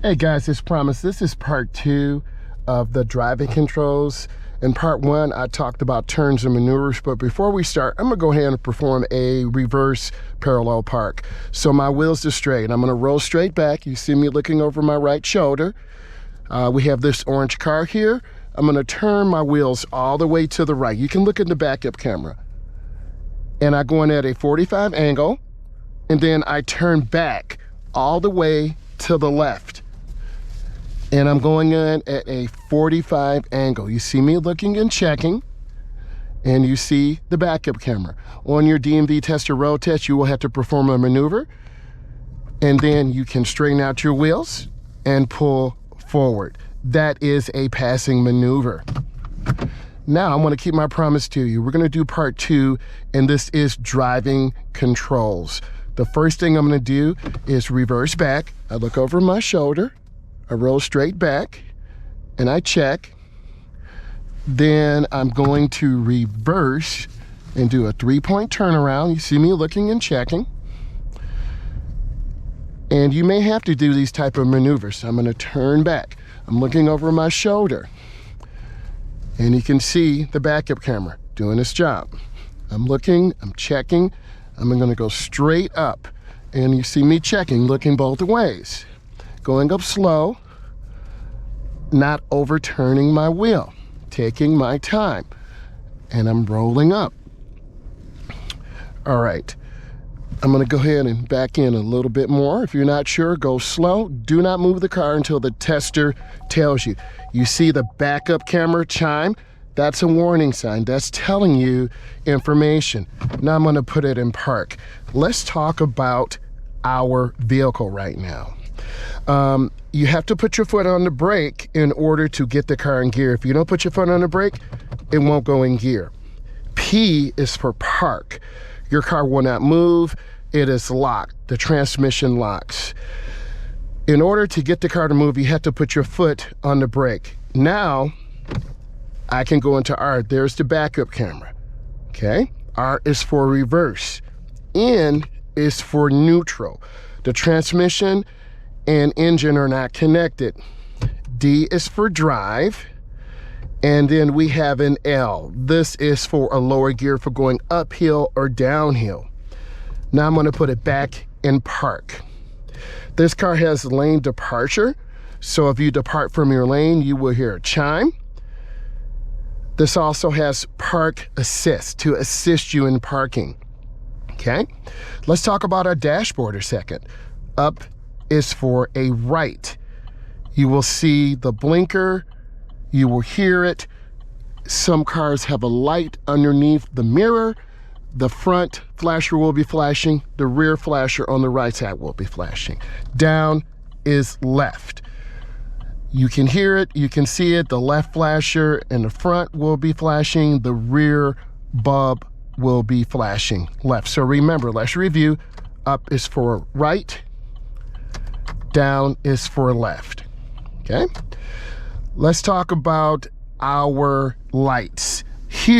Hey guys, as promised, this is part 2 of the driving controls. In part 1, I talked about turns and maneuvers, but before we start, I'm gonna go ahead and perform a reverse parallel park. So my wheels are straight. I'm gonna roll straight back. You see me looking over my right shoulder. We have this orange car here. I'm gonna turn my wheels all the way to the right. You can look in the backup camera. And I go in at a 45 angle, and then I turn back all the way to the left. And I'm going in at a 45 angle. You see me looking and checking, and you see the backup camera. On your DMV test or road test, you will have to perform a maneuver, and then you can straighten out your wheels and pull forward. That is a passing maneuver. Now, I'm gonna keep my promise to you. We're gonna do part 2, and this is driving controls. The first thing I'm gonna do is reverse back. I look over my shoulder. I roll straight back and I check. Then I'm going to reverse and do a 3-point turnaround. You see me looking and checking. And you may have to do these type of maneuvers. I'm going to turn back. I'm looking over my shoulder. And you can see the backup camera doing its job. I'm looking, I'm checking. I'm going to go straight up. And you see me checking, looking both ways. Going up slow, not overturning my wheel, taking my time, and I'm rolling up. All right, I'm gonna go ahead and back in a little bit more. If you're not sure, go slow. Do not move the car until the tester tells you. You see the backup camera chime? That's a warning sign. That's telling you information. Now I'm gonna put it in park. Let's talk about our vehicle right now. You have to put your foot on the brake in order to get the car in gear. If you don't put your foot on the brake, it won't go in gear. P is for park. Your car will not move. It is locked. The transmission locks. In order to get the car to move, you have to put your foot on the brake. Now, I can go into R. There's the backup camera. Okay? R is for reverse. N is for neutral. The transmission and engine are not connected. D is for drive, and then we have an L. This is for a lower gear for going uphill or downhill. Now I'm going to put it back in park. This car has lane departure, so if you depart from your lane, you will hear a chime. This also has park assist to assist you in parking. Okay, let's talk about our dashboard a second. Up is for a right. You will see the blinker, you will hear it. Some cars have a light underneath the mirror. The front flasher will be flashing, the rear flasher on the right side will be flashing. Down is left. You can hear it, you can see it. The left flasher in the front will be flashing, the rear bulb will be flashing left. So remember, let's review. Up is for right, down is for left. Okay, let's talk about our lights. Here